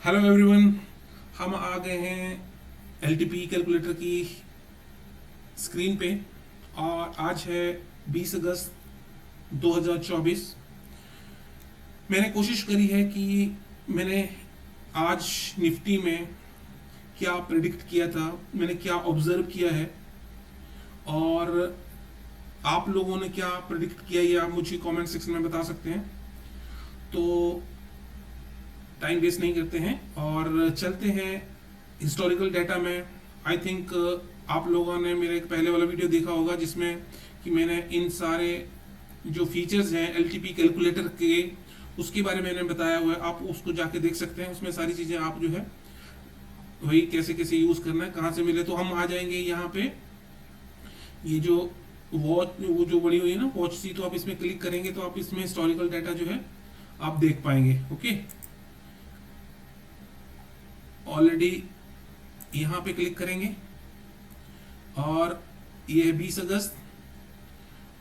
Hello everyone. हम आ गए हैं एलटीपी कैलकुलेटर की स्क्रीन पे और आज है 20 अगस्त 2024। मैंने कोशिश करी है कि मैंने आज निफ्टी में क्या प्रेडिक्ट किया था, मैंने क्या ऑब्जर्व किया है और आप लोगों ने क्या प्रेडिक्ट किया ये आप मुझे कमेंट सेक्शन में बता सकते हैं। तो टाइम वेस्ट नहीं करते हैं और चलते हैं हिस्टोरिकल डाटा में। आई थिंक आप लोगों ने मेरा एक पहले वाला वीडियो देखा होगा जिसमें कि मैंने इन सारे जो फीचर्स हैं एलटीपी कैलकुलेटर के उसके बारे में मैंने बताया हुआ है। आप उसको जाके देख सकते हैं, उसमें सारी चीज़ें आप जो है वही कैसे कैसे यूज़ करना है, कहाँ से मिले। तो हम आ जाएंगे यहाँ पे, ये जो वॉच वो जो बड़ी हुई है ना वॉच सी, तो आप इसमें क्लिक करेंगे तो आप इसमें हिस्टोरिकल डाटा जो है आप देख पाएंगे। ओके, ऑलरेडी यहाँ पे क्लिक करेंगे और ये है 20 अगस्त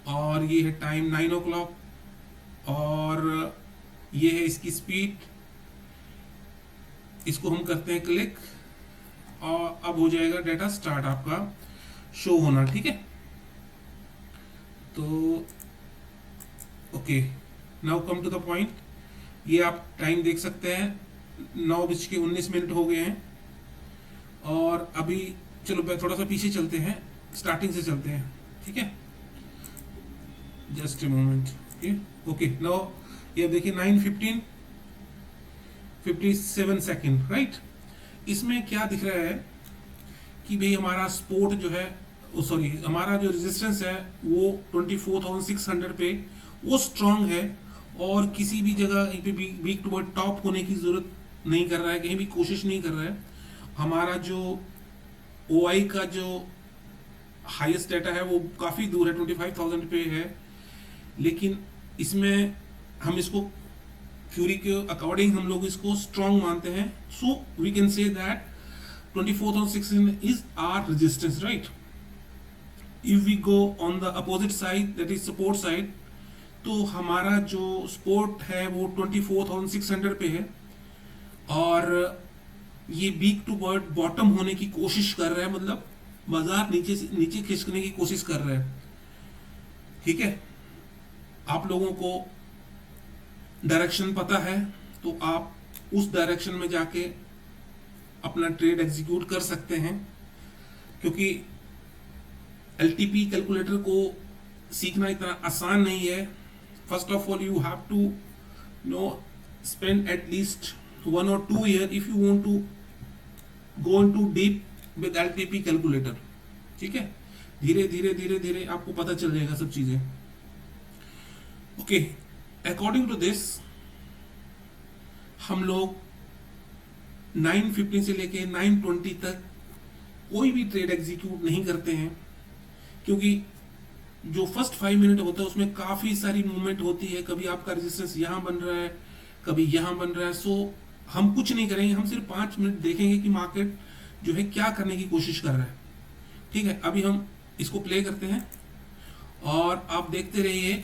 और ये है टाइम 9 o'clock और ये है इसकी स्पीड। इसको हम करते हैं क्लिक और अब हो जाएगा डाटा स्टार्ट आपका शो होना। ठीक है, तो okay, now come to the point. ये आप टाइम देख सकते हैं 9:19 हो गए हैं और अभी चलो थोड़ा सा पीछे चलते हैं, स्टार्टिंग से चलते हैं। ठीक है, just a moment. Okay, now ये देखिए 9:57 राइट। इसमें क्या दिख रहा है कि भाई हमारा सपोर्ट जो है सॉरी हमारा जो रेजिस्टेंस है वो 24,600 पे वो स्ट्रांग है और किसी भी जगह कहीं पे वीक टू टॉप होने की जरूरत नहीं कर रहा है, कहीं भी कोशिश नहीं कर रहा है। हमारा जो ओआई का जो हाईएस्ट डाटा है वो काफ़ी दूर है, 25,000 पे है, लेकिन इसमें हम इसको क्यूरी के अकॉर्डिंग हम लोग इसको स्ट्रांग मानते हैं। So we can say that 24,600 is are resistance right. If we go on the opposite side that is support side, तो हमारा जो सपोर्ट है वो 24,600 पे है और ये वीक टू वर्ड बॉटम होने की कोशिश कर रहा है, मतलब बाजार नीचे से नीचे खिसकने की कोशिश कर रहा है। ठीक है, आप लोगों को डायरेक्शन पता है तो आप उस डायरेक्शन में जाके अपना ट्रेड एग्जीक्यूट कर सकते हैं, क्योंकि एलटीपी कैलकुलेटर को सीखना इतना आसान नहीं है। First of all you have to know spend at least 1 or 2 years if you want to go into deep with LTP calculator. ठीक है, धीरे धीरे धीरे धीरे आपको पता चल जाएगा सब चीजें। ओके, अकॉर्डिंग टू दिस हम लोग 9:15 से लेके 9:20 तक कोई भी ट्रेड एग्जीक्यूट नहीं करते हैं, क्योंकि जो फर्स्ट 5 मिनट होता है उसमें काफी सारी मूवमेंट होती है। कभी आपका रेजिस्टेंस यहां बन रहा है, कभी यहां बन रहा है। सो हम कुछ नहीं करेंगे, हम सिर्फ 5 मिनट देखेंगे कि मार्केट जो है क्या करने की कोशिश कर रहा है। ठीक है, अभी हम इसको प्ले करते हैं और आप देखते रहिए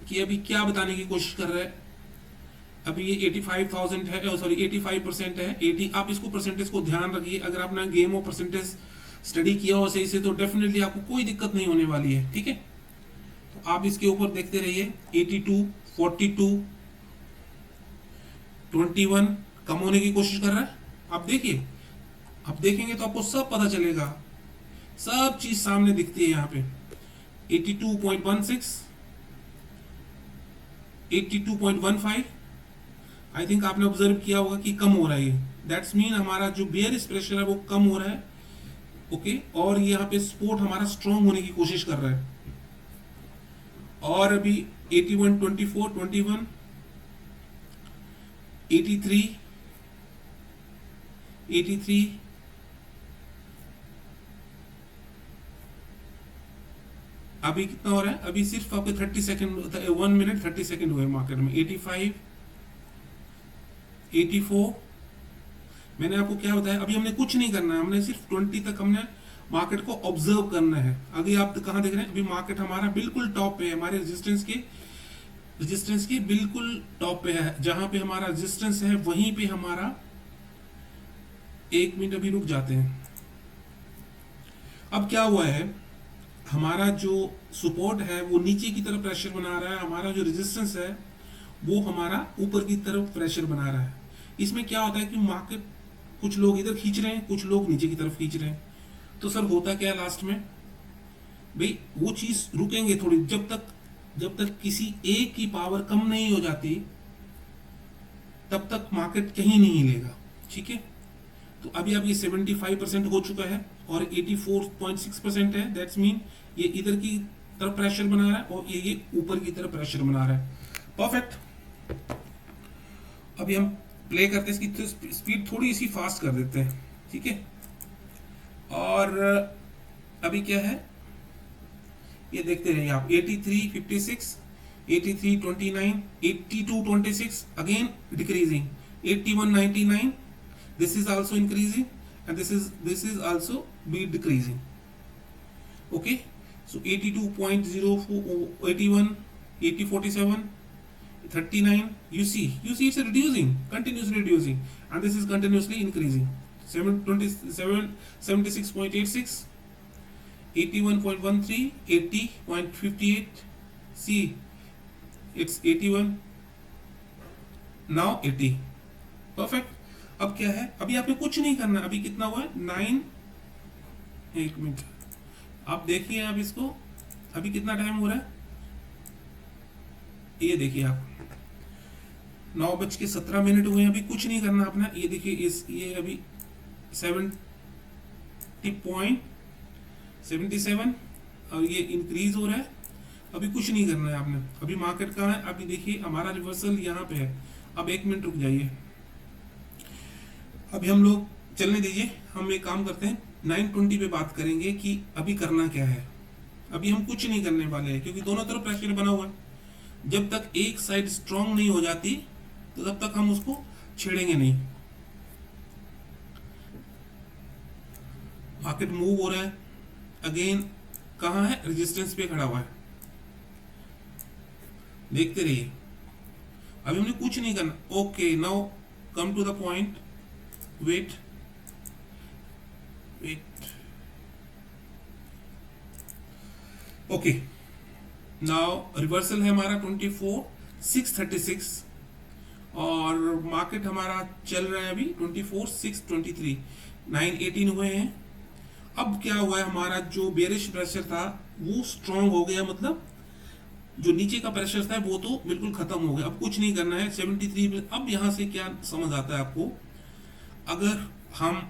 कि अभी क्या बताने की कोशिश कर रहा है। अभी ये 85,000 है, सॉरी 85% है। 80 आप इसको परसेंटेज को ध्यान रखिए, अगर आपने गेम ऑफ परसेंटेज स्टडी किया हो सही से तो डेफिनेटली आपको कोई दिक्कत नहीं होने वाली है। ठीक है, तो आप इसके ऊपर देखते रहिए। 82, 42, 21 कम होने की कोशिश कर रहा है। आप देखिए, आप देखेंगे तो आपको सब पता चलेगा, सब चीज सामने दिखती है यहाँ पे। 82.16, 82.15 आई थिंक आपने ऑब्जर्व किया होगा कि कम हो रहा है। दैट्स मीन हमारा जो बेयरिश प्रेशर है वो कम हो रहा है। ओके, और यहाँ पे सपोर्ट हमारा स्ट्रांग होने की कोशिश कर रहा है। और अभी 81, 24, 21, 83, 83, अभी कितना हो रहा है? अभी सिर्फ आपके 30 सेकंड 1 मिनट 30 सेकंड हुए मार्केट में। 85, 84। मैंने आपको क्या बताया, अभी हमने कुछ नहीं करना है, हमने सिर्फ 20 तक हमने मार्केट को ऑब्जर्व करना है। अभी आप कहां देख रहे हैं? अभी मार्केट हमारा बिल्कुल टॉप पे है, हमारे रेजिस्टेंस के रेजिस्टेंस के बिल्कुल टॉप पे है, जहां पे हमारा रेजिस्टेंस है वहीं पे हमारा, 1 मिनट अभी रुक जाते हैं। अब क्या हुआ है, हमारा जो सपोर्ट है वो नीचे की तरफ प्रेशर बना रहा है, हमारा जो रेजिस्टेंस है वो हमारा ऊपर की तरफ प्रेशर बना रहा है। इसमें क्या होता है कि मार्केट, कुछ लोग इधर खींच रहे हैं, कुछ लोग नीचे की तरफ खींच रहे हैं। तो सर होता क्या है लास्ट में, भाई वो चीज रुकेंगे थोड़ी, जब तक किसी एक की पावर कम नहीं हो जाती तब तक मार्केट कहीं नहीं हिलेगा। ठीक है, तो अभी अब ये 75% हो चुका है और 84.6% है। दैट्स मीन ये इधर की तरफ प्रेशर बना रहा है और ये ऊपर की तरफ प्रेशर बना रहा है। परफेक्ट। अभी हम प्ले करते हैं, इसकी स्पीड थोड़ी सी फास्ट कर देते हैं। ठीक है, और अभी क्या है ये देखते रहिए आप। 83.56, 83.29, 82.26, again decreasing, 81.99, this is also increasing, and this is also be decreasing. Okay, so 82.04, 81, 80.47, 39, you see it's reducing, continuously reducing, and this is continuously increasing. 727, 76.86, 81.13, 80.58, see it's 81, now 80. Perfect. अब क्या है, अभी आपने कुछ नहीं करना। अभी कितना हुआ है, 9, 1 मिनट आप देखिए आप इसको, अभी कितना टाइम हो रहा है, ये देखिए आप 9:17 हुए हैं। अभी कुछ नहीं करना अपना, ये देखिए ये अभी 70.77 और ये इंक्रीज हो रहा है। अभी कुछ नहीं करना है आपने। अभी मार्केट कहाँ है, अभी देखिए हमारा रिवर्सल यहाँ पे है। अब 1 मिनट रुक जाइए, अभी हम लोग चलने दीजिए। हम एक काम करते हैं, 920 पे बात करेंगे कि अभी करना क्या है। अभी हम कुछ नहीं करने वाले हैं क्योंकि दोनों तरफ प्रेशर बना हुआ है। जब तक एक साइड स्ट्रांग नहीं हो जाती तो तब तक हम उसको छेड़ेंगे नहीं। मार्केट मूव हो रहा है, अगेन कहां है, रेजिस्टेंस पे खड़ा हुआ है। देखते रहिए, अभी हमने कुछ नहीं करना। Okay, now come to the point, wait, okay, now reversal है हमारा 24,636 और मार्केट हमारा चल रहा है अभी 24,623, 918 हुए हैं। अब क्या हुआ है, हमारा जो बेरिश प्रेशर था वो स्ट्रांग हो गया, मतलब जो नीचे का प्रेशर था वो तो बिल्कुल खत्म हो गया। अब कुछ नहीं करना है 73 में। अब यहां से क्या समझ आता है आपको, अगर हम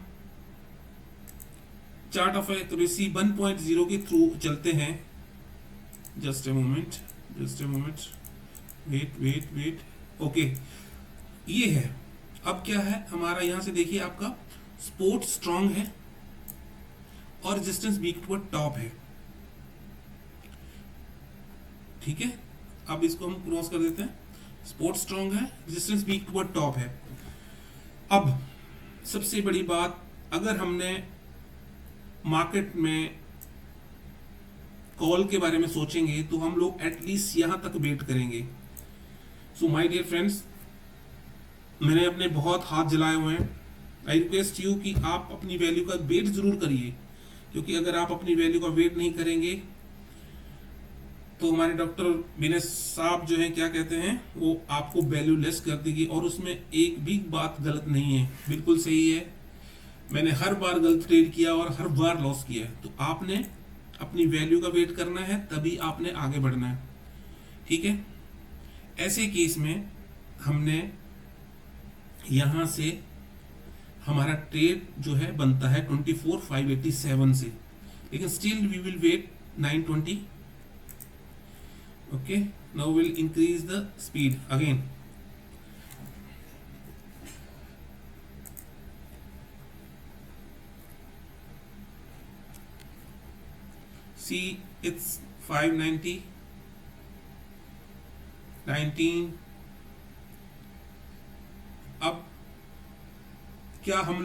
चार्ट ऑफ एक्यूरेसी 1.0 के थ्रू चलते हैं, just a moment, wait, okay, ये है। अब क्या है हमारा, यहां से देखिए आपका सपोर्ट स्ट्रांग है और रेजिस्टेंस वीक टू टॉप है। ठीक है, अब इसको हम क्रॉस कर देते हैं। सपोर्ट स्ट्रांग है, रेजिस्टेंस वीक टू टॉप है। अब सबसे बड़ी बात, अगर हमने मार्केट में कॉल के बारे में सोचेंगे तो हम लोग एटलीस्ट यहां तक वेट करेंगे। सो माय डियर फ्रेंड्स, मैंने अपने बहुत हाथ जलाए हुए हैं। आई रिक्वेस्ट यू कि आप अपनी वैल्यू का वेट जरूर करिए, क्योंकि अगर आप अपनी वैल्यू का वेट नहीं करेंगे तो हमारे डॉक्टर विनय साहब जो है क्या कहते हैं, वो आपको वैल्यू लेस कर देगी। और उसमें एक भी बात गलत नहीं है, बिल्कुल सही है। मैंने हर बार गलत ट्रेड किया और हर बार लॉस किया है। तो आपने अपनी वैल्यू का वेट करना है, तभी आपने आगे बढ़ना है। ठीक है, ऐसे केस में हमने यहां से हमारा ट्रेड जो है बनता है 24,587 से, लेकिन still we will wait 920। Okay, now will increase the speed again. See, it's 590, 19। अब क्या हम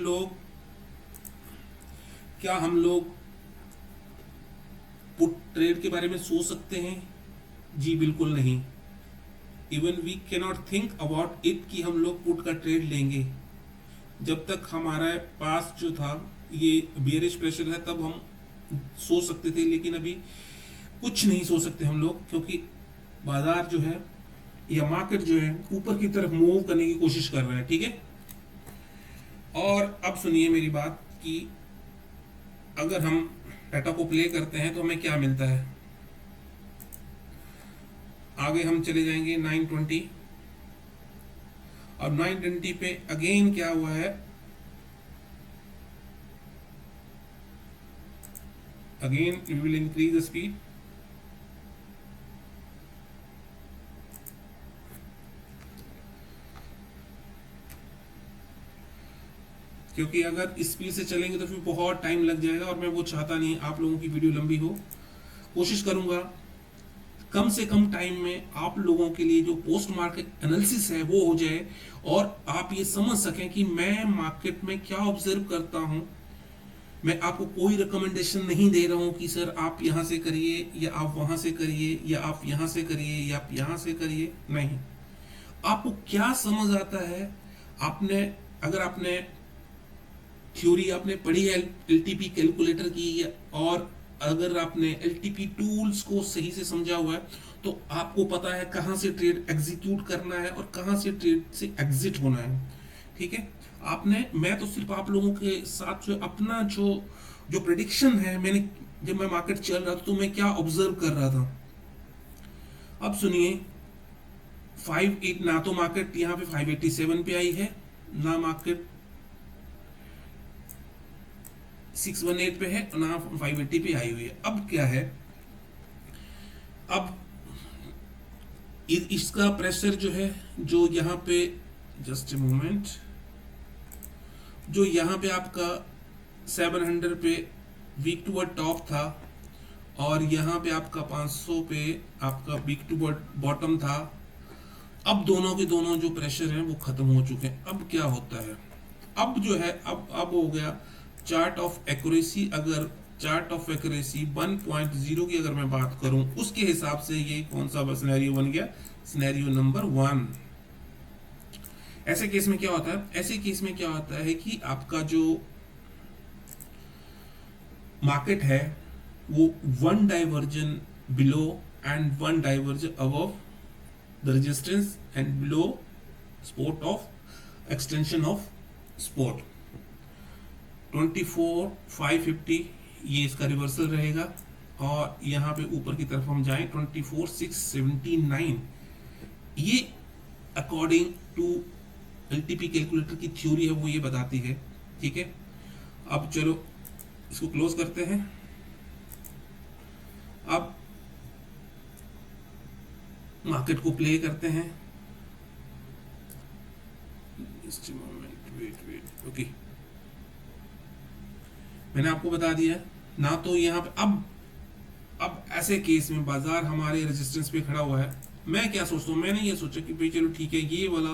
लोग पुट ट्रेड के बारे में सोच सकते हैं? जी बिल्कुल नहीं। Even we can not think about it कि हम लोग पुट का ट्रेड लेंगे। जब तक हमारा पास जो था ये बियरिश प्रेशर है तब हम सोच सकते थे, लेकिन अभी कुछ नहीं सोच सकते हम लोग, क्योंकि बाजार जो है या मार्केट जो है ऊपर की तरफ मूव करने की कोशिश कर रहा है। ठीक है, और अब सुनिए मेरी बात कि अगर हम डाटा को प्ले करते हैं तो हमें क्या मिलता है। आगे हम चले जाएंगे 920, और 920 पे अगेन क्या हुआ है, again we will increase the speed. क्योंकि अगर इस स्पीड से चलेंगे तो फिर बहुत टाइम लग जाएगा, और मैं वो चाहता नहीं आप लोगों की वीडियो लंबी हो। कोशिश करूंगा कम से कम टाइम में आप लोगों के लिए जो पोस्ट मार्केट एनालिसिस है वो हो जाए, और आप ये समझ सकें कि मैं मार्केट में क्या ऑब्जर्व करता हूं। मैं आपको कोई रिकमेंडेशन नहीं दे रहा हूं कि सर आप यहां से करिए या आप वहां से करिए या आप यहां से करिए या आप यहां से करिए, नहीं। आपको क्या समझ आता है, आपने अगर आपने थ्योरी आपने पढ़ी है एलटीपी कैलकुलेटर की, और अगर आपने एलटीपी टूल्स को सही से समझा हुआ है तो आपको पता है कहां से ट्रेड एग्जीक्यूट करना है और कहां से ट्रेड से एग्जिट होना है। ठीक है, आपने, मैं तो सिर्फ आप लोगों के साथ जो अपना जो जो प्रेडिक्शन है, मैंने जब मैं मार्केट चल रहा था तो मैं क्या ऑब्जर्व कर रहा था। अब सुनिए, 58 ना तो मार्केट यहां पे 587 पे आई है, ना मार्केट 618 पे है, ना 580 पे आई हुई है। अब क्या है, अब इसका प्रेशर जो है, जो यहाँ पे, जस्ट ए मोमेंट, जो यहाँ पे आपका 700 पे वीक टू टॉप था, और यहाँ पे आपका 500 पे आपका वीक टू बॉटम था। अब दोनों के दोनों जो प्रेशर हैं वो खत्म हो चुके हैं। अब क्या होता है, अब जो है, अब हो गया चार्ट ऑफ एक्यूरेसी। अगर चार्ट ऑफ एक्यूरेसी 1.0 की अगर मैं बात करूं, उसके हिसाब से ये कौन सा सिनेरियो बन गया, सिनेरियो नंबर 1। ऐसे केस में क्या होता है, ऐसे केस में क्या होता है कि आपका जो मार्केट है वो 1 diversion below and 1 diversion above the resistance and below support of extension of support 24,550, ये इसका रिवर्सल रहेगा। और यहाँ पे ऊपर की तरफ हम जाएं 24,679, ये अकॉर्डिंग टू एलटीपी कैलकुलेटर की थ्योरी है वो ये बताती है। ठीक है, अब चलो इसको क्लोज करते हैं। अब मार्केट को प्ले करते हैं। वेट, ओके, मैंने आपको बता दिया ना। तो यहाँ पे अब ऐसे केस में बाजार हमारे रेजिस्टेंस पे खड़ा हुआ है। मैं क्या सोचता हूँ, मैंने ये सोचा कि भाई चलो ठीक है, ये वाला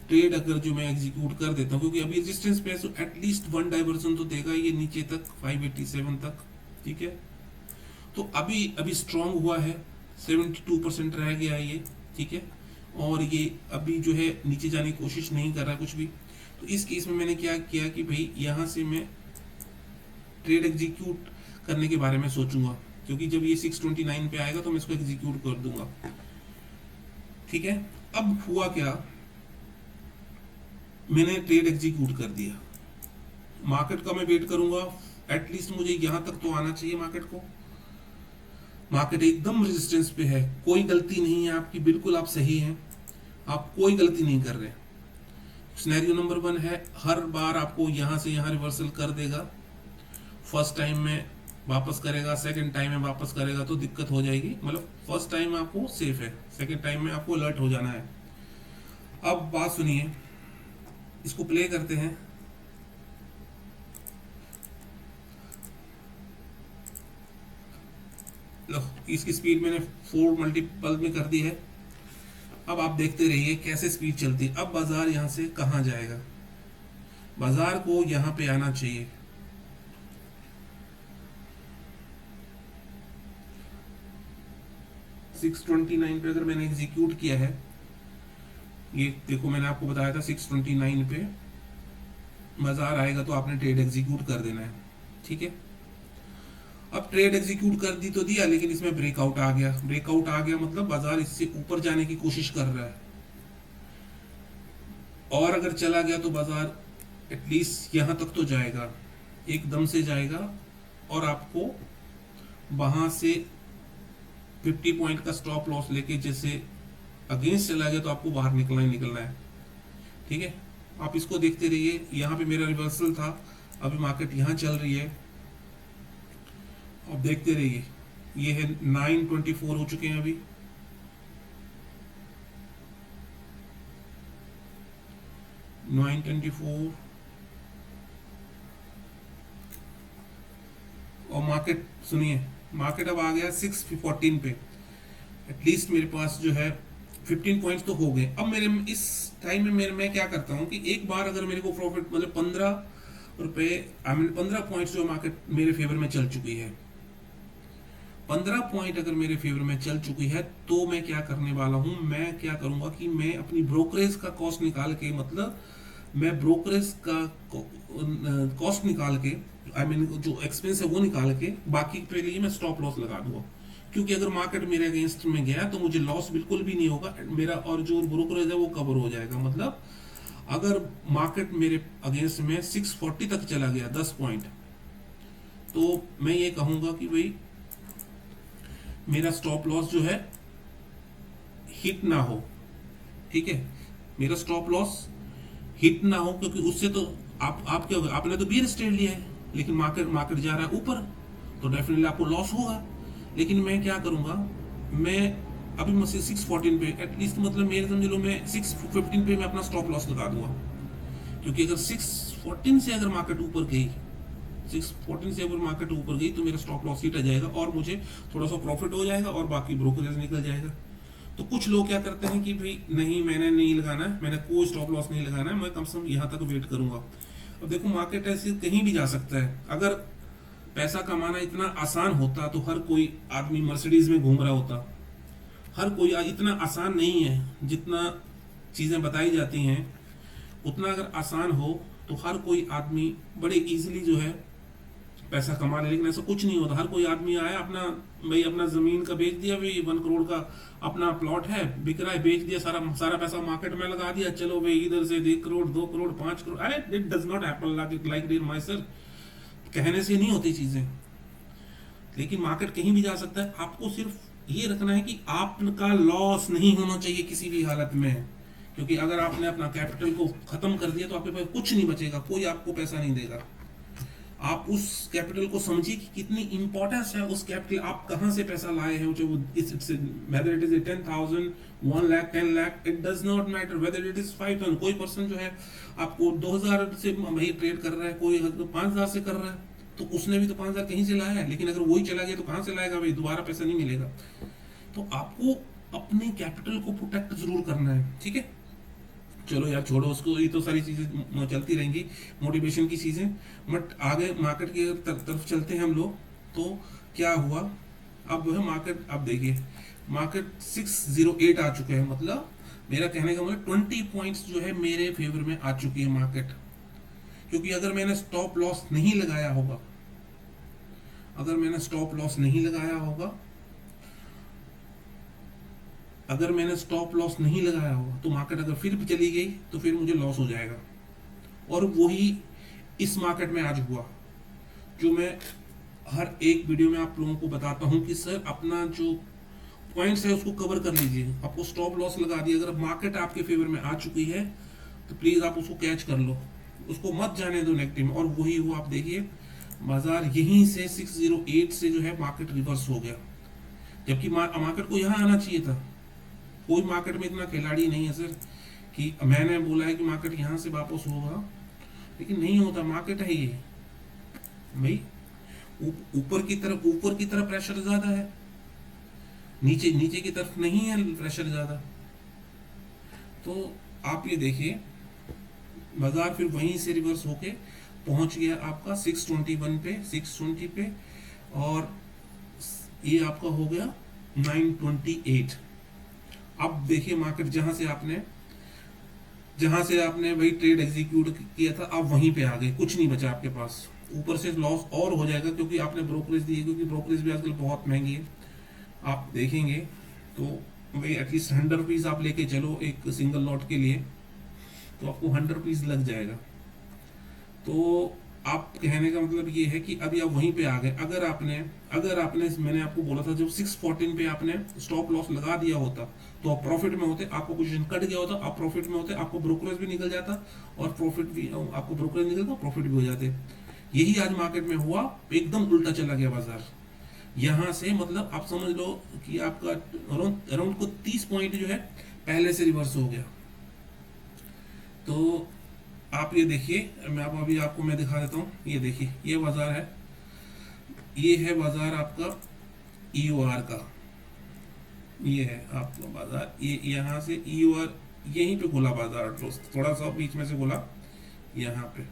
ट्रेड अगर जो मैं एग्जीक्यूट कर देता हूँ, क्योंकि अभी रेजिस्टेंस पे है, एटलीस्ट 1 डाइवर्जन तो देगा ये नीचे तक 587 तक। ठीक है, तो अभी स्ट्रांग हुआ है, 72% रह गया है ये। ठीक है, और ये अभी जो है नीचे जाने की कोशिश नहीं कर रहा कुछ भी। तो इस केस में मैंने क्या किया कि भाई यहाँ से मैं ट्रेड एग्जीक्यूट करने के बारे में सोचूंगा, क्योंकि जब ये 629 पे आएगा तो मैं इसको एग्जीक्यूट कर दूंगा। ठीक है, अब हुआ क्या, मैंने ट्रेड एग्जीक्यूट कर दिया। मार्केट का मैं वेट करूंगा, एटलीस्ट मुझे यहां तक तो आना चाहिए मार्केट को। मार्केट एकदम रेजिस्टेंस पे है, कोई गलती नहीं है आपकी, बिल्कुल आप सही हैं, आप कोई गलती नहीं कर रहे। सिनेरियो नंबर 1 है, हर बार आपको यहां से यहां रिवर्सल कर देगा। फर्स्ट टाइम में वापस करेगा, सेकंड टाइम में वापस करेगा तो दिक्कत हो जाएगी। मतलब फर्स्ट टाइम आपको सेफ है, सेकंड टाइम में आपको अलर्ट हो जाना है। अब बात सुनिए, इसको प्ले करते हैं। लो, इसकी स्पीड मैंने 4 मल्टीपल में कर दी है। अब आप देखते रहिए कैसे स्पीड चलती है। अब बाजार यहां से कहां जाएगा, बाजार को यहां पे आना चाहिए। 629 पे अगर मैंने एग्जीक्यूट किया है, ये देखो मैंने आपको बताया था 629 पे बाजार आएगा तो आपने ट्रेड एग्जीक्यूट कर देना है, ठीक है। अब ट्रेड एग्जीक्यूट कर दी तो दिया, लेकिन इसमें ब्रेकआउट आ गया। ब्रेकआउट आ गया मतलब बाजार इससे ऊपर जाने की कोशिश कर रहा है, और अगर चला गया तो बाजार एटलीस्ट यहां तक तो जाएगा, एकदम से जाएगा, और आपको वहां से 50 पॉइंट का स्टॉप लॉस लेके जैसे अगेंस्ट चला गया तो आपको बाहर निकलना ही निकलना है, ठीक है। आप इसको देखते रहिए। यहाँ पे मेरा रिवर्सल था, अभी मार्केट यहाँ चल रही है, अब देखते रहिए। ये है 924 हो चुके हैं अभी, और मार्केट सुनिए, मार्केट अब आ गया 614 पे। एटलीस्ट मेरे पास जो है 15 पॉइंट्स तो हो गए। अब मेरे इस टाइम में मैं क्या करता हूँ कि एक बार अगर मेरे को प्रॉफिट मतलब 15 रुपए, 15 पॉइंट्स जो मार्केट मेरे फेवर में चल चुकी है, 15 पॉइंट अगर मेरे फेवर में चल चुकी है, तो मैं क्या करने वाला हूं, मैं क्या करूंगा कि मैं अपनी ब्रोकरेज का कॉस्ट निकाल के, मतलब मैं ब्रोकरेज का कॉस्ट निकाल के, आई मीन जो एक्सपेंस है वो निकाल के, बाकी के लिए मैं स्टॉप लॉस लगा दूंगा। क्योंकि अगर मार्केट मेरे अगेंस्ट में गया तो मुझे लॉस बिल्कुल भी नहीं होगा मेरा, और जो ब्रोकरेज है वो कवर हो जाएगा। मतलब अगर मार्केट मेरे अगेंस्ट में 640 तक चला गया 10 पॉइंट, तो मैं ये कहूंगा कि भाई मेरा स्टॉप लॉस जो है हिट ना हो, ठीक है, मेरा स्टॉप लॉस हिट ना हो, क्योंकि उससे तो आप क्या होगा, आपने तो बियर स्ट्रेट लिया है, लेकिन मार्केट जा रहा है ऊपर, तो डेफिनेटली आपको लॉस होगा। लेकिन मैं क्या करूंगा, मैं अभी मुझसे 614 पे एटलीस्ट, मतलब मेरे समझ लो मैं 615 पे मैं अपना स्टॉप लॉस लगा दूंगा। क्योंकि अगर 614 से अगर मार्केट ऊपर गई, 614 से अगर मार्केट ऊपर गई, तो मेरा स्टॉप लॉस हिट आ जाएगा और मुझे थोड़ा सा प्रॉफिट हो जाएगा और बाकी ब्रोकरेज निकल जाएगा। तो कुछ लोग क्या करते हैं कि भाई नहीं, मैंने नहीं लगाना है, मैंने कोई स्टॉप लॉस नहीं लगाना है, मैं कम से कम यहाँ तक वेट करूंगा। अब देखो मार्केट ऐसे कहीं भी जा सकता है। अगर पैसा कमाना इतना आसान होता तो हर कोई आदमी मर्सिडीज में घूम रहा होता। हर कोई इतना आसान नहीं है, जितना चीजें बताई जाती हैं उतना अगर आसान हो तो हर कोई आदमी बड़े इजीली जो है पैसा कमा ले। लेकिन ऐसा कुछ नहीं होता। हर कोई आदमी आया, अपना भाई अपना जमीन का बेच दिया, भाई 1 करोड़ का अपना प्लॉट है, बिक रहा है, बेच दिया, सारा पैसा मार्केट में लगा दिया, चलो भाई इधर से 1 करोड़ 2 करोड़ 5 करोड़। अरे it does not happen like dear my sir, कहने से नहीं होती चीजें। लेकिन मार्केट कहीं भी जा सकता है। आपको सिर्फ ये रखना है कि आपका लॉस नहीं होना चाहिए किसी भी हालत में, क्योंकि अगर आपने अपना कैपिटल को खत्म कर दिया तो आपके पास कुछ नहीं बचेगा, कोई आपको पैसा नहीं देगा। आप उस कैपिटल को समझिए कि कितनी इंपॉर्टेंस है उस कैपिटल, आप कहां से पैसा लाए हैं, whether it is 10,000 1 lakh 10 lakh, it does not matter. Whether it is 5,000, कोई पर्सन जो है आपको 2,000 से वही ट्रेड कर रहा है, कोई 5,000 से कर रहा है, तो उसने भी तो 5,000 कहीं से लाया है। लेकिन अगर वही चला गया तो कहां से लाएगा भाई, दोबारा पैसा नहीं मिलेगा। तो आपको अपने कैपिटल को प्रोटेक्ट जरूर करना है, ठीक है। चलो यार छोड़ो उसको, ये तो सारी चीजें चलती रहेंगी, मोटिवेशन की चीजें। बट आगे मार्केट की तरफ चलते हैं हम लोग। तो क्या हुआ, अब जो है मार्केट, अब देखिए मार्केट 608 आ चुके हैं। मतलब मेरा कहने का मतलब 20 पॉइंट्स जो है मेरे फेवर में आ चुकी है मार्केट। क्योंकि अगर मैंने स्टॉप लॉस नहीं लगाया होगा, अगर मैंने स्टॉप लॉस नहीं लगाया होगा, अगर मैंने स्टॉप लॉस नहीं लगाया होगा, तो मार्केट अगर फिर भी चली गई तो फिर मुझे लॉस हो जाएगा। और वही इस मार्केट में आज हुआ, जो मैं हर एक वीडियो में आप लोगों को बताता हूं कि सर अपना जो पॉइंट्स है उसको कवर कर लीजिए। आपको स्टॉप लॉस लगा दिया, अगर मार्केट आपके फेवर में आ चुकी है तो प्लीज आप उसको कैच कर लो, उसको मत जाने दो नेगेटिव में। और वही हुआ, आप देखिए बाजार यहीं से 608 से जो है मार्केट रिवर्स हो गया, जबकि मार्केट को यहाँ आना चाहिए था। कोई मार्केट में इतना खिलाड़ी नहीं है सर कि मैंने बोला है कि मार्केट यहां से वापस होगा, लेकिन नहीं होता। मार्केट है ये भाई, ऊपर की तरफ प्रेशर ज्यादा है, नीचे की तरफ नहीं है प्रेशर ज्यादा। तो आप ये देखिए बाजार फिर वहीं से रिवर्स होके पहुंच गया आपका 621 पे, 620 पे, और ये आपका हो गया 928। अब देखिए मार्केट जहां से आपने वही ट्रेड एग्जीक्यूट किया था, आप वहीं पे आ गए, कुछ नहीं बचा आपके पास। ऊपर से लॉस और हो जाएगा क्योंकि आपने ब्रोकरेज दी है, क्योंकि ब्रोकरेज भी आजकल बहुत महंगी है। आप देखेंगे तो वही एटलीस्ट 100 रुपीज आप लेके चलो एक सिंगल लॉट के लिए, तो आपको 100 रुपीज लग जाएगा। तो आप कहने का मतलब ये है कि अभी आप वहीं पे आ गए। अगर आपने मैंने आपको बोला था जब 614 पे आपने स्टॉप लॉस लगा दिया होता तो आप प्रॉफिट में होते, आपको पोजीशन कट गया होता, आप प्रॉफिट में होते, आपको ब्रोकरेज भी निकल जाता, और प्रॉफिट भी आपको ब्रोकरेज निकलता, प्रॉफिट भी हो जाते। यही आज मार्केट में हुआ, एकदम उल्टा चला गया बाजार। यहां से मतलब आप समझ लो कि आपका अराउंड को 30 पॉइंट जो है पहले से रिवर्स हो गया। तो आप ये देखिए, मैं दिखा देता हूँ। ये देखिए, ये बाजार है, ये है बाजार आपका ईओआर का। ये है आपका बाजार, ये यहाँ से ईओआर यहीं पे खुला बाजार, थोड़ा सा बीच में से खुला यहाँ पे।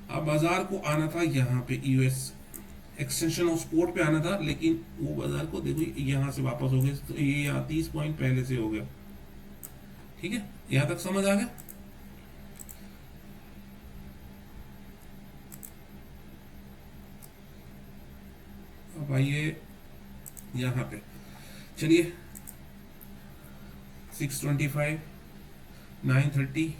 अब बाजार को आना था यहाँ पे यूएस एक्सटेंशन ऑफ स्पोर्ट पे आना था, लेकिन वो बाजार को देखो यहाँ से वापस हो गया। तो ये यहाँ 30 पॉइंट पहले से हो गया। ठीक है, यहाँ तक समझ आ गया। अब आइए यहाँ पे, चलिए 625, 930,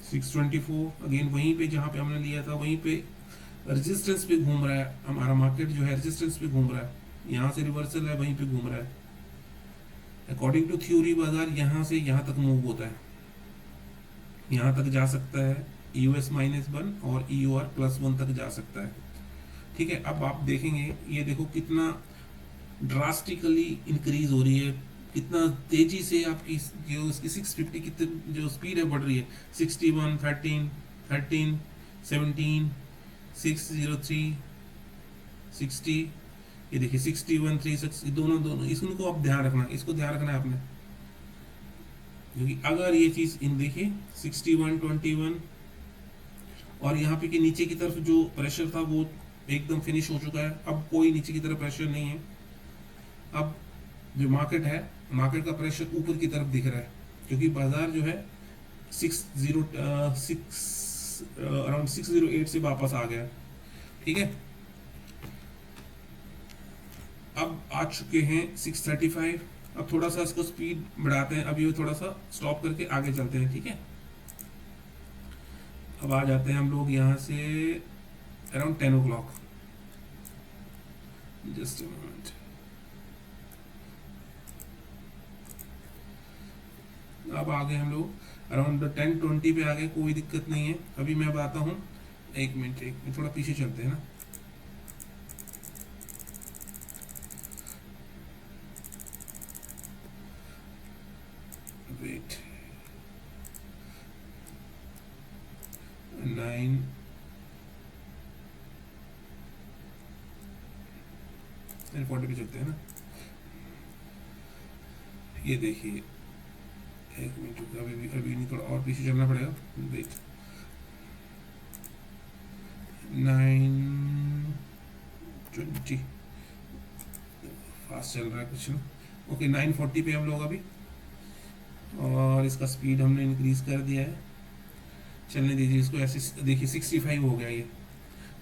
सिक्स 24 अगेन वहीं पे जहाँ पे हमने लिया था, वहीं पे रेजिस्टेंस पे घूम रहा है हमारा मार्केट जो है, रेजिस्टेंस पे घूम रहा है। यहाँ से रिवर्सल है, वहीं पे घूम रहा है। अकॉर्डिंग टू थ्योरी बाजार यहाँ से यहाँ तक मूव होता है, यहाँ तक जा सकता है, यूएस -1 और ईओआर +1 तक जा सकता है। ठीक है, अब आप देखेंगे, ये देखो कितना ड्रास्टिकली इंक्रीज हो रही है, कितना तेजी से आपकी जो इसकी 650 की जो स्पीड है बढ़ रही है। 61, 13, 13, 17, 603, 60, ये देखिए 61, 360, दोनों इसको आप ध्यान रखना, इसको ध्यान रखना है आपने, क्योंकि अगर ये चीज इन देखिए 61, 21 और यहाँ पे कि नीचे की तरफ जो प्रेशर था वो एकदम फिनिश हो चुका है। अब कोई नीचे की तरफ प्रेशर नहीं है। अब जो मार्केट है, मार्केट का प्रेशर ऊपर की तरफ दिख रहा है, क्योंकि बाजार जो है 608 से वापस आ गया। ठीक है, अब आ चुके हैं 635। अब थोड़ा सा इसको स्पीड बढ़ाते हैं, अब ये थोड़ा सा स्टॉप करके आगे चलते हैं। ठीक है, अब आ जाते हैं हम लोग यहाँ से अराउंड 10 o'clock। जस्ट मोमेंट, अब आ गए हम लोग अराउंड 10:20 पे आ गए, कोई दिक्कत नहीं है। अभी मैं बताता हूँ, एक मिनट थोड़ा पीछे चलते हैं ना। वेट, 9 10:40 पे चलते हैं ना। ये देखिए, एक मिनट, अभी नहीं, थोड़ा और पीछे चलना पड़ेगा। वेट, 9:20 फास्ट चल रहा है कुछ ना। ओके, 9:40 पे हम लोग अभी, और इसका स्पीड हमने इंक्रीज कर दिया है। चलने दीजिए इसको ऐसे। देखिए 65 हो गया ये।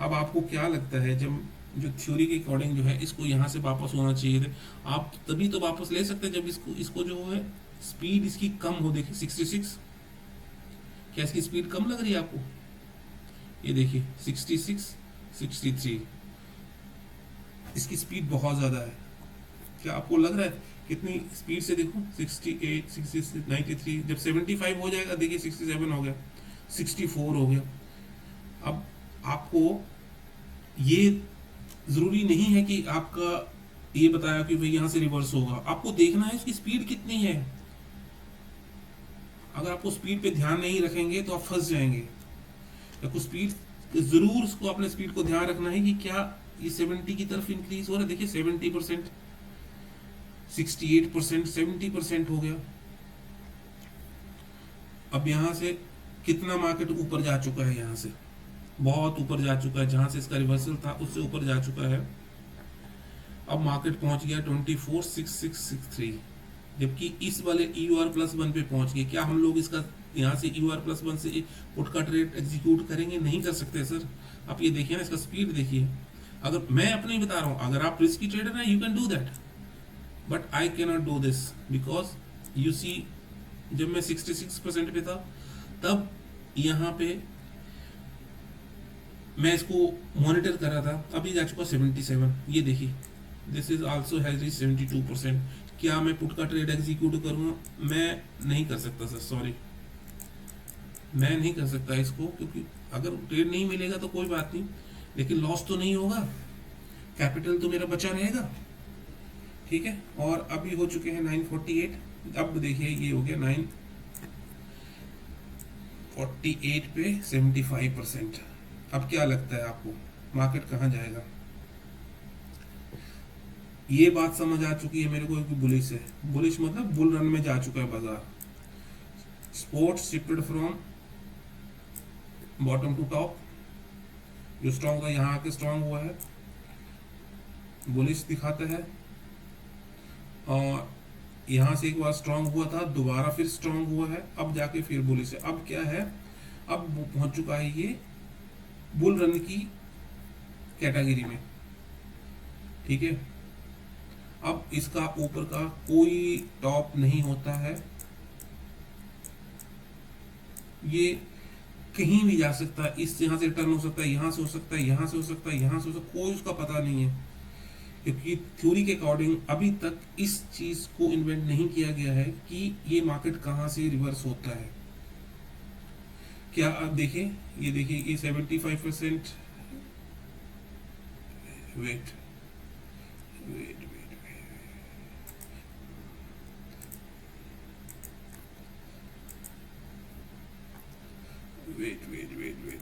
अब आपको क्या लगता है, जब जो थ्योरी के अकॉर्डिंग जो है इसको यहाँ से वापस होना चाहिए थे, आप तभी तो वापस ले सकते हैं जब इसको जो है स्पीड इसकी कम हो। देखिए 66, क्या इसकी स्पीड कम लग रही है आपको? ये देखिए 66, 63, इसकी स्पीड बहुत ज्यादा है। क्या आपको लग रहा है कितनी स्पीड से? देखो 68, 66, 93, जब 75 हो जाएगा, देखिए 67 हो गया, 64 हो गया। अब आपको ये जरूरी नहीं है कि आपका ये बताया कि भाई यहां से रिवर्स होगा, आपको देखना है इसकी स्पीड कितनी है। अगर आपको स्पीड पे ध्यान नहीं रखेंगे तो आप फंस जाएंगे। आपको स्पीड जरूर, उसको अपने स्पीड को ध्यान रखना है कि क्या ये 70 की तरफ इंक्रीज हो रहा है, देखिए 70%, 68%, 70% हो गया। अब यहाँ से कितना मार्केट ऊपर जा चुका है, यहाँ से बहुत ऊपर जा चुका है, जहाँ से इसका रिवर्सल था उससे ऊपर जा चुका है। अब मार्केट पहुंच गया 24,666,3, जबकि इस वाले EUR+1 पे पहुंच गए। क्या हम लोग इसका यहाँ से EUR+1 से पुट का ट्रेड एग्जीक्यूट करेंगे? नहीं कर सकते सर। आप ये देखिए ना, इसका स्पीड देखिए। अगर मैं अपने ही बता रहा हूँ, अगर आप रिस्की ट्रेडर हैं you can do that, but I can not do this because you see, जब मैं 66% पे था तब यहाँ पे मैं इसको मॉनिटर कर रहा था, अभी जा चुका 77। ये देखिए, this is also has reach 72%। क्या मैं पुट का ट्रेड एग्जीक्यूट करूँगा? मैं नहीं कर सकता सर, सॉरी, मैं नहीं कर सकता इसको, क्योंकि अगर ट्रेड नहीं मिलेगा तो कोई बात नहीं, लेकिन लॉस तो नहीं होगा, कैपिटल तो मेरा बचा रहेगा। ठीक है, और अभी हो चुके हैं 948। अब देखिए ये हो गया 948 पे 75%। अब क्या लगता है आपको मार्केट कहाँ जाएगा? ये बात समझ आ चुकी है मेरे को कि बुलिश है, बुलिश मतलब बुल रन में जा चुका है बाजार। Sports shifted from bottom to top, जो स्ट्रॉन्ग था यहाँ आके स्ट्रॉन्ग हुआ है, बुलिश दिखाता है, और यहाँ से एक बार स्ट्रॉन्ग हुआ था, दोबारा फिर स्ट्रॉन्ग हुआ है, अब जाके फिर बुलिश है। अब क्या है, अब पहुंच चुका है ये बुल रन की कैटेगरी में। ठीक है, अब इसका ऊपर का कोई टॉप नहीं होता है, ये कहीं भी जा सकता है, इस यहाँ से टर्न हो सकता है, यहाँ से हो सकता है, यहाँ से हो सकता है, यहाँ से हो सकता है, कोई उसका पता नहीं है, क्योंकि थ्योरी के अकॉर्डिंग अभी तक इस चीज को इन्वेंट नहीं किया गया है कि ये मार्केट कहाँ से रिवर्स होता है। क्या आप देखिए, ये देखिए, ये 75%, wait wait wait wait wait wait,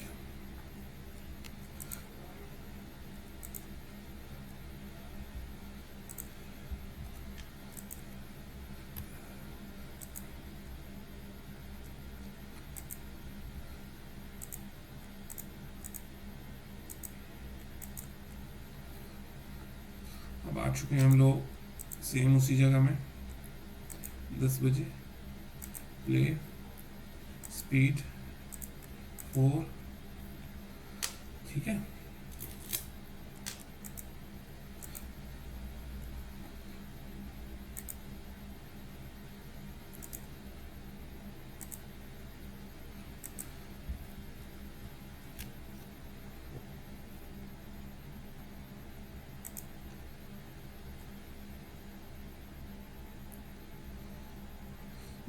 अब आ चुके हैं हम लोग सेम उसी जगह में, 10 बजे, प्ले, स्पीड 4, ठीक है।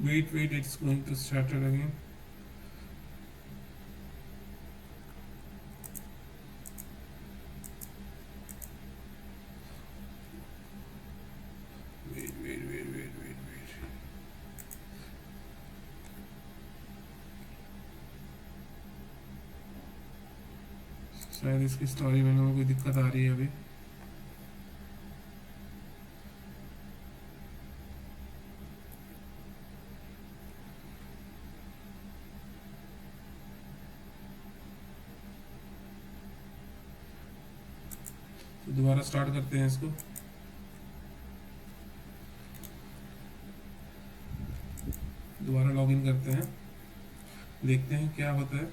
Wait, it's going to start it again. Wait. शायद इसकी स्टोरी में कोई दिक्कत आ रही है अभी। तो दोबारा स्टार्ट करते हैं इसको, दोबारा लॉगिन करते हैं, देखते हैं क्या होता है।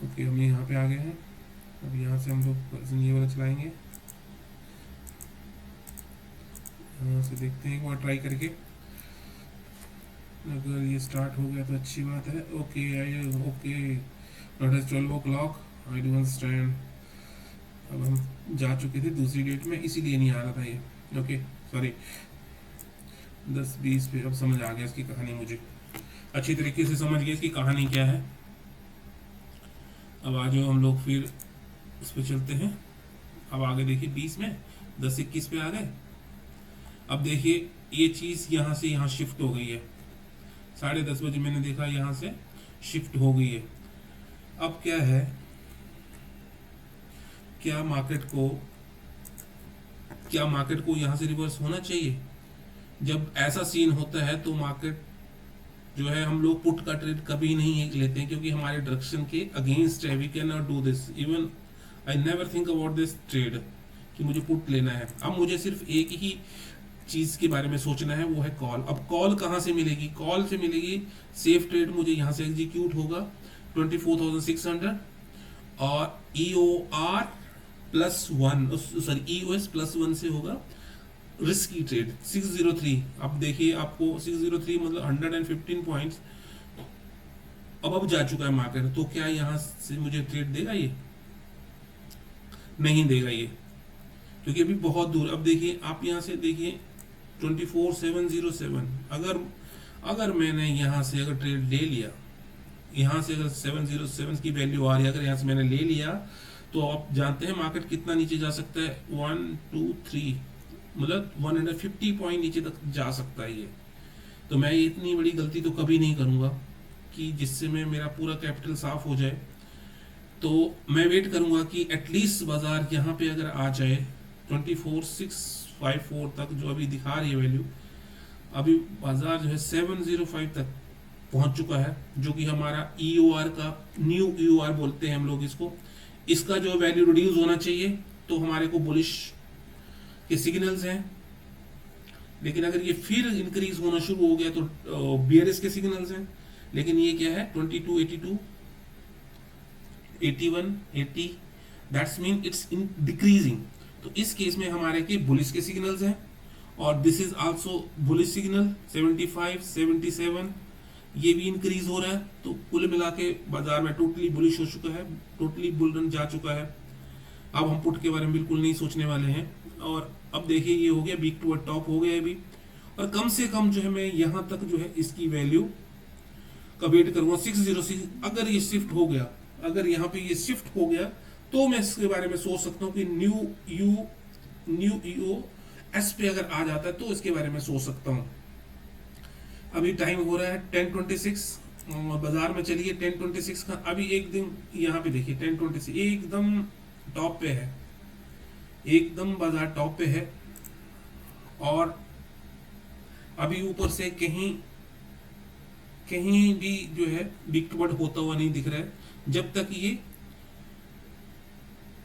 ओके, हम यहाँ पे आ गए हैं। अब यहाँ से हम लोग ये वाला चलाएंगे, यहाँ से देखते हैं एक बार ट्राई करके, अगर ये स्टार्ट हो गया तो अच्छी बात है। Okay not as 12 o'clock, I do understand. अब हम जा चुके थे दूसरी डेट में, इसीलिए नहीं आ रहा था ये। ओके सॉरी, 10-20 पे अब समझ आ गया इसकी कहानी, मुझे अच्छी तरीके से समझ गया इसकी कहानी क्या है। अब आ जाओ हम लोग फिर उस पर चलते हैं। अब आगे देखिए 20 में 10-21 पे आ गए। अब देखिए ये चीज यहां से यहां शिफ्ट हो गई है, 10:30 बजे मैंने देखा यहां से शिफ्ट हो गई है। अब क्या है, क्या मार्केट को यहां से रिवर्स होना चाहिए? जब ऐसा सीन होता है तो मार्केट जो है, हम लोग पुट का ट्रेड कभी नहीं लेते हैं क्योंकि हमारे डायरेक्शन के अगेंस्ट है। We can not do this, even I never think about this trade कि मुझे पुट लेना है। अब मुझे सिर्फ एक ही चीज के बारे में सोचना है, वो है कॉल। अब कॉल कहां से मिलेगी? कॉल से मिलेगी, सेफ ट्रेड मुझे यहां से एग्जीक्यूट होगा 24,600 और EOR +1, सॉरी EOS +1 से होगा रिस्की ट्रेड 603। अब देखिए आपको 603 मतलब 115 पॉइंट्स अब जा चुका है मार्केट। तो क्या यहाँ से मुझे ट्रेड देगा? ये नहीं देगा ये, क्योंकि अभी बहुत दूर। अब देखिए आप यहाँ से देखिए 24,707, अगर मैंने यहाँ से अगर ट्रेड ले लिया, यहाँ से अगर 707 की वैल्यू आ रही है, अगर यहाँ से मैंने ले लिया तो आप जानते हैं मार्केट कितना नीचे जा सकता है, 1 2 3 मतलब 150 पॉइंट नीचे तक जा सकता है ये। तो मैं इतनी बड़ी गलती तो कभी नहीं करूंगा कि जिससे मैं मेरा पूरा कैपिटल साफ हो जाए। तो मैं वेट करूंगा कि एटलीस्ट बाजार यहाँ पे अगर आ जाए 24,654 तक, जो अभी दिखा रही है वैल्यू। अभी बाजार जो है 705 तक पहुंच चुका है, जो कि हमारा EOR का न्यू EOR बोलते हैं हम लोग इसको। इसका जो वैल्यू रिड्यूस होना चाहिए, तो हमारे को बुलिश के सिग्नल्स हैं। लेकिन अगर ये फिर इंक्रीज होना शुरू हो गया तो बियरिश के सिग्नल्स हैं। लेकिन ये क्या है 22, 82, 81, 80, that's mean it's in decreasing. तो इस केस में हमारे के बुलिश के सिग्नल्स हैं और this is also bullish signal 75, 77, ये भी इंक्रीज हो रहा है। तो कुल मिला के बाजार में टोटली बुलिश हो चुका है, टोटली बुल रन जा चुका है। अब हम पुट के बारे में बिल्कुल नहीं सोचने वाले हैं। और अब देखिए ये हो गया वीक टू टॉप हो गया अभी, और कम से कम जो है मैं यहां तक जो है इसकी वैल्यू का वेट करूंगा 606। अगर ये शिफ्ट हो गया, अगर यहाँ पे ये शिफ्ट हो गया, तो मैं इसके बारे में सोच सकता हूँ कि न्यू EOS पे अगर आ जाता है तो इसके बारे में सोच सकता हूँ। अभी टाइम हो रहा है 10:26, बाजार में चलिए 10:26 का अभी एकदम यहाँ पे देखिए 10:26 एकदम टॉप पे है, एकदम बाजार टॉप पे है। और अभी ऊपर से कहीं भी जो है बिकवर्ड होता हुआ नहीं दिख रहा है। जब तक ये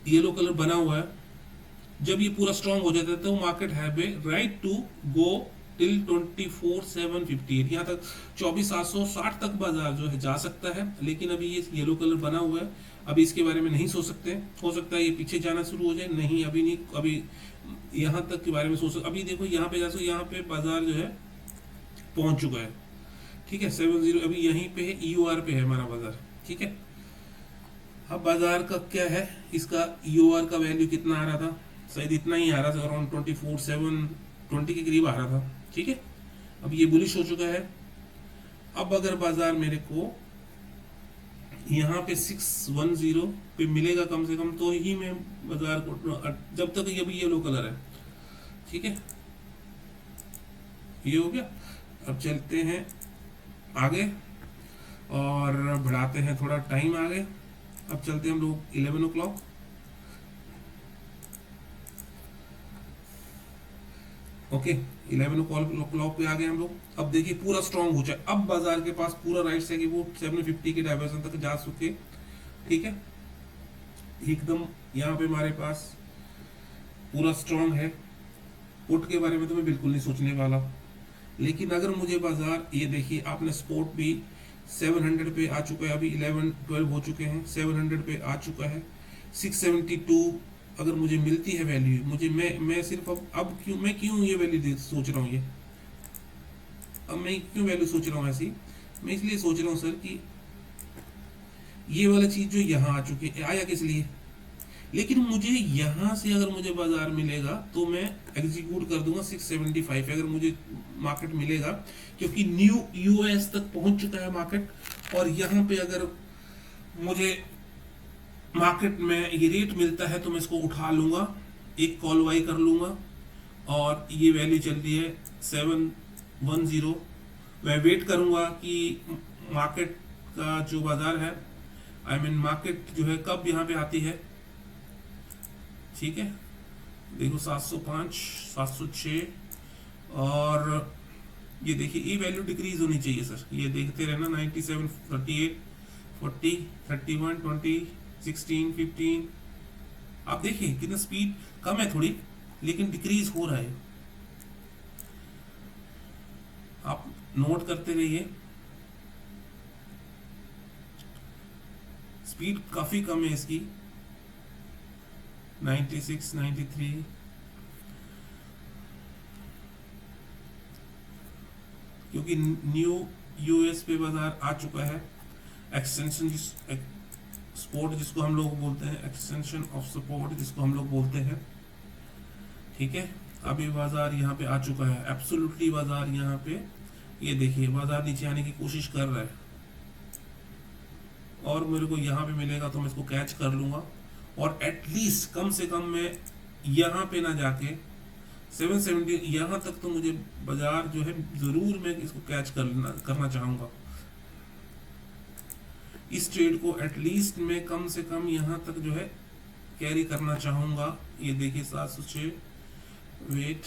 येलो कलर बना हुआ है, जब ये पूरा स्ट्रांग हो जाता है तो market have a right to go till 24,758, यहाँ तक 24,760 तक बाजार जो है जा सकता है। लेकिन अभी ये येलो कलर बना हुआ है, अभी इसके बारे में नहीं सोच सकते। हो सकता है ये पीछे जाना शुरू हो जाए, नहीं अभी नहीं, अभी यहाँ तक के बारे में सोच। अभी देखो यहाँ पे जैसे यहाँ पे बाजार जो है पहुंच चुका है, ठीक है 70 अभी यहीं पे है, EOR पे है हमारा बाजार, ठीक है। अब बाजार का क्या है, इसका EOR का वैल्यू कितना आ रहा था, शायद इतना ही आ रहा था, अराउंड 24,720 के करीब आ रहा था, ठीक है। अब ये बुलिश हो चुका है। अब अगर बाजार मेरे को यहाँ पे 610 पे मिलेगा कम से कम, तो ही मैं बाजार को, जब तक ये भी येलो कलर है, ठीक है, ये हो गया। अब चलते हैं आगे और बढ़ाते हैं थोड़ा टाइम आगे। अब चलते हैं हम लोग 11 o'clock। ओके 11 o'clock पे आ गए हम लोग। अब देखिए पूरा स्ट्रांग हो जाए, अब बाजार के पास पूरा राइट से कि वो 750 के डायवर्सन तक जा चुके, ठीक है, एकदम यहाँ पे हमारे पास पूरा स्ट्रांग है। पुट के बारे में तो मैं बिल्कुल नहीं सोचने वाला। लेकिन अगर मुझे बाजार, ये देखिए आपने स्पोर्ट भी 700 पे आ चुका है, अभी 11-12 हो चुके हैं, 700 पे आ चुका है। 672 अगर मुझे मिलती है वैल्यू, मुझे मैं सिर्फ अब क्यों ये वैल्यू सोच रहा हूँ, अब मैं क्यों वैल्यू सोच रहा हूँ ऐसी, मैं इसलिए सोच रहा हूँ सर कि ये वाला चीज जो यहाँ आ चुकी है, आया किस लिए, लेकिन मुझे यहाँ से अगर मुझे बाजार मिलेगा तो मैं एग्जीक्यूट कर दूंगा 675 अगर मुझे मार्केट मिलेगा, क्योंकि न्यू EOS तक पहुंच चुका है मार्केट। और यहाँ पे अगर मुझे मार्केट में ये रेट मिलता है तो मैं इसको उठा लूंगा, एक कॉल बाई कर लूंगा, और ये वैल्यू चल रही है 710। मैं वेट करूंगा कि मार्केट का जो बाजार है, आई मीन मार्केट जो है कब यहाँ पे आती है। ठीक है, देखो 705, 706, और ये देखिए ये वैल्यू डिक्रीज होनी चाहिए सर, ये देखते रहना 97, 38, 40, 31, 20, 16, 15। आप देखिए कितना स्पीड कम है थोड़ी, लेकिन डिक्रीज हो रहा है। आप नोट करते रहिए, स्पीड काफी कम है इसकी, 96, 93। क्योंकि न्यू यूएस पे बाजार आ चुका है, एक्सटेंशन सपोर्ट जिसको हम लोग बोलते हैं, एक्सटेंशन ऑफ सपोर्ट जिसको हम लोग बोलते हैं। ठीक है, अभी बाजार यहाँ पे आ चुका है, एब्सोल्युटली बाजार यहाँ पे, ये देखिए बाजार नीचे आने की कोशिश कर रहा है, और मेरे को यहाँ पे मिलेगा तो मैं इसको कैच कर लूंगा, और एटलीस्ट कम से कम मैं यहाँ पे ना जाके 770 यहाँ तक तो मुझे बाजार जो है जरूर मैं इसको कैच करना चाहूंगा। इस ट्रेड को एटलीस्ट मैं कम से कम यहाँ तक जो है कैरी करना चाहूंगा। ये देखिए 706, वेट,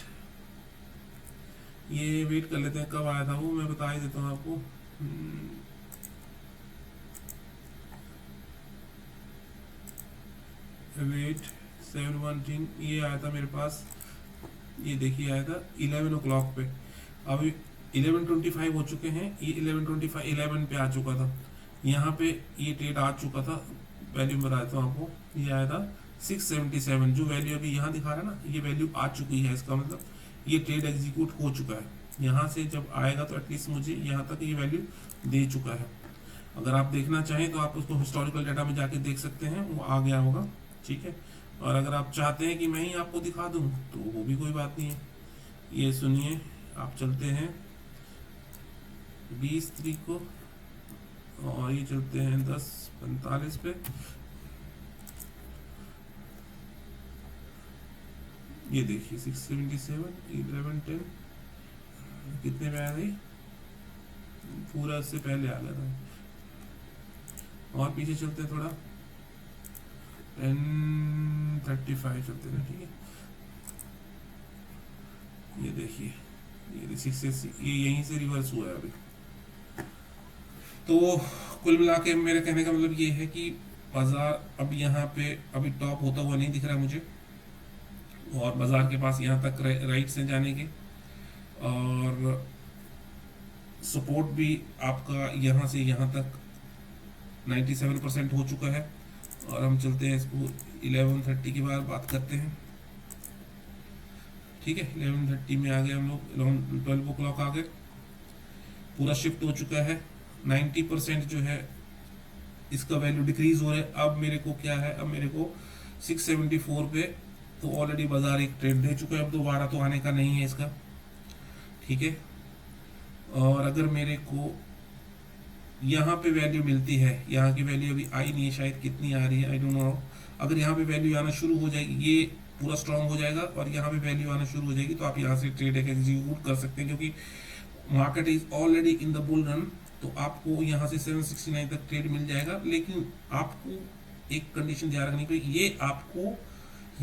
ये वेट कर लेते हैं, कब आया था वो मैं बता ही देता हूँ आपको। वेट 713, ये आया था मेरे पास, ये देखिए आया था 11 o'clock पे, अभी 11:25 हो चुके हैं, ये 11:25 11 पे आ चुका था, यहाँ पे ये ट्रेड आ चुका था। वैल्यू बताता हूँ आपको, ये आया था 677, जो वैल्यू अभी यहाँ दिखा रहा है ना, ये वैल्यू आ चुकी है, इसका मतलब ये ट्रेड एग्जीक्यूट हो चुका है। यहाँ से जब आएगा तो एटलीस्ट मुझे यहाँ तक ये वैल्यू दे चुका है। अगर आप देखना चाहें तो आप उसको हिस्टोरिकल डाटा में जाके देख सकते हैं, वो आ गया होगा। ठीक है, और अगर आप चाहते हैं कि मैं ही आपको दिखा दूं तो वो भी कोई बात नहीं है। ये सुनिए, आप चलते हैं 20 तारीख को, और ये चलते हैं 10:45 पे। ये देखिए 677, 1110 कितने में आया था, पूरा इससे पहले आ गया था। और पीछे चलते हैं थोड़ा, 10:35 चलते हैं। ठीक है, ये देखिए ये 6 ये यहीं से रिवर्स हुआ है अभी। तो कुल मिला के मेरे कहने का मतलब ये है कि बाजार अब यहाँ पे अभी टॉप होता हुआ नहीं दिख रहा मुझे, और बाजार के पास यहाँ तक राइट से जाने के, और सपोर्ट भी आपका यहाँ से यहाँ तक 97% हो चुका है। और हम चलते हैं इसको 11:30 के बाद बात करते हैं। ठीक है, 11:30 में आ गए हम लोग, 12 o'clock आ गए, पूरा शिफ्ट हो चुका है। 90% जो है इसका वैल्यू डिक्रीज हो रहा है। अब मेरे को क्या है, अब मेरे को 674 पे तो ऑलरेडी बाजार एक ट्रेड दे चुका है, अब दोबारा तो आने का नहीं है इसका। ठीक है, और अगर मेरे को यहाँ पे वैल्यू मिलती है, यहाँ की वैल्यू अभी आई नहीं है शायद, कितनी आ रही है आई डोंट नो। अगर यहाँ पे वैल्यू आना शुरू हो जाएगी, ये पूरा स्ट्रांग हो जाएगा और यहाँ पे वैल्यू आना शुरू हो जाएगी, तो आप यहाँ से ट्रेड एग्जीक्यूट कर सकते हैं, क्योंकि market is already in the bull run. तो आपको यहाँ से 769 तक ट्रेड मिल जाएगा, लेकिन आपको एक कंडीशन ध्यान रखनी चाहिए, ये आपको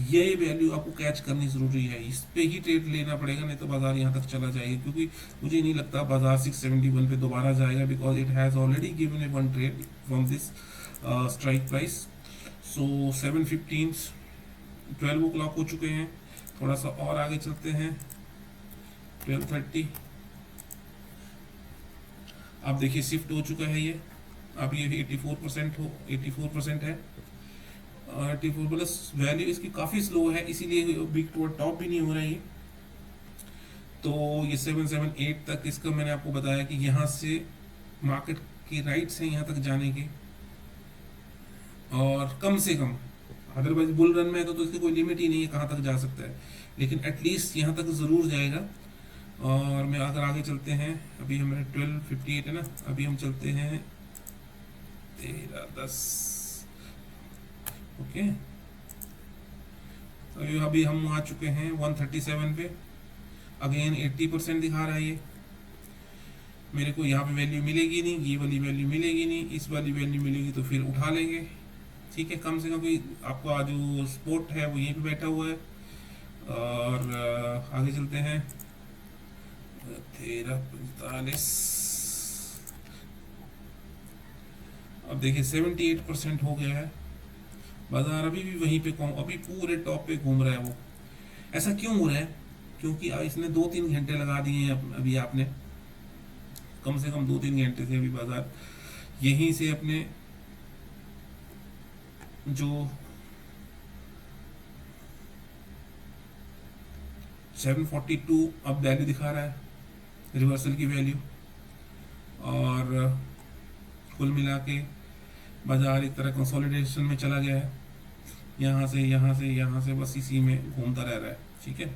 ये वैल्यू आपको कैच करनी जरूरी है, इस पे ही ट्रेड लेना पड़ेगा, नहीं तो बाजार यहाँ तक चला जाएगा। क्योंकि मुझे नहीं लगता बाजार 671 पे दोबारा जाएगा, because it has already given A one trade from this strike price. So 7:15 12 o'clock हो चुके हैं, थोड़ा सा और आगे चलते हैं 12:30। आप देखिए शिफ्ट हो चुका है ये, अब ये 84% है, 84 प्लस वैल्यू इसकी काफ़ी स्लो है, इसीलिए बिग टॉप भी नहीं हो रहा है ये। तो ये 778 तक इसका मैंने आपको बताया कि यहाँ से मार्केट की राइट से यहाँ तक जाने के, और कम से कम अदरवाइज बुल रन में तो इसकी कोई लिमिट ही नहीं है कहाँ तक जा सकता है, लेकिन एटलीस्ट यहाँ तक ज़रूर जाएगा। और मैं अगर आगे चलते हैं, अभी हमारे 12:58 है ना, अभी हम चलते हैं 13:10 ओके, अभी हम आ चुके हैं 137 पे। अगेन 80% दिखा रहा है ये। मेरे को यहाँ पे वैल्यू मिलेगी नहीं, ये वाली वैल्यू मिलेगी नहीं, इस वाली वैल्यू मिलेगी तो फिर उठा लेंगे। ठीक है, कम से कम आपका जो स्पोर्ट है वो यहीं पे बैठा हुआ है। और आगे चलते हैं। 13:45। अब देखिए 78% हो गया है। बाजार अभी भी वहीं पे अभी पूरे टॉप पे घूम रहा है वो। ऐसा क्यों हो रहा है? क्योंकि इसने 2-3 घंटे लगा दिए हैं अभी आपने, कम से कम 2-3 घंटे से अभी बाजार यहीं से अपने जो 742 अब वैल्यू दिखा रहा है, रिवर्सल की वैल्यू। और कुल मिला के बाजार एक तरह कंसोलिडेशन में चला गया है, यहाँ से यहाँ से यहाँ से, बस इसी में घूमता रह रहा है। ठीक है,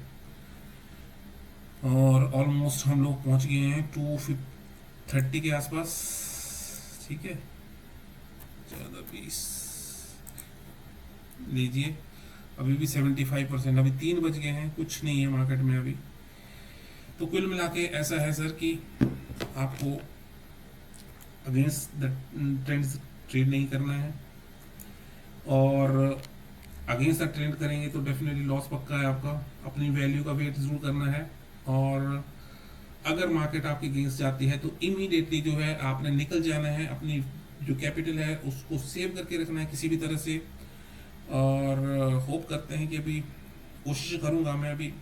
और ऑलमोस्ट हम लोग पहुंच गए हैं 230 के आसपास। ठीक है, 14-20 लीजिए। अभी भी 75%, अभी 3 बज गए हैं, कुछ नहीं है मार्केट में अभी। तो कुल मिला के ऐसा है सर कि आपको अगेंस्ट द ट्रेंड्स ट्रेड नहीं करना है, और अगेंस्ट द ट्रेंड करेंगे तो डेफिनेटली लॉस पक्का है आपका। अपनी वैल्यू का वेट जरूर करना है, और अगर मार्केट आपके अगेंस्ट जाती है तो इमीडिएटली जो है आपने निकल जाना है। अपनी जो कैपिटल है उसको सेव करके रखना है किसी भी तरह से। और होप करते हैं कि अभी कोशिश करूंगा मैं अभी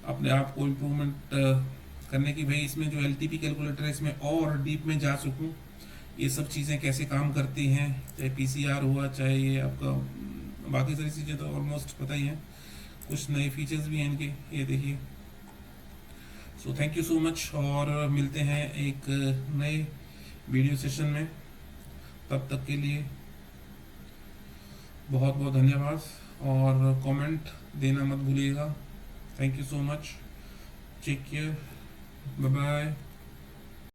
अपने आप को इम्प्रूवमेंट करने की, भाई इसमें जो एलटीपी कैलकुलेटर है इसमें और डीप में जा सकूं, ये सब चीज़ें कैसे काम करती हैं, चाहे पीसीआर हुआ, चाहे ये आपका बाकी सारी चीज़ें तो ऑलमोस्ट पता ही हैं। कुछ नए फीचर्स भी हैं इनके, ये देखिए। So thank you so much, और मिलते हैं एक नए वीडियो सेशन में। तब तक के लिए बहुत बहुत धन्यवाद, और कमेंट देना मत भूलिएगा। Thank you so much, take care, bye bye.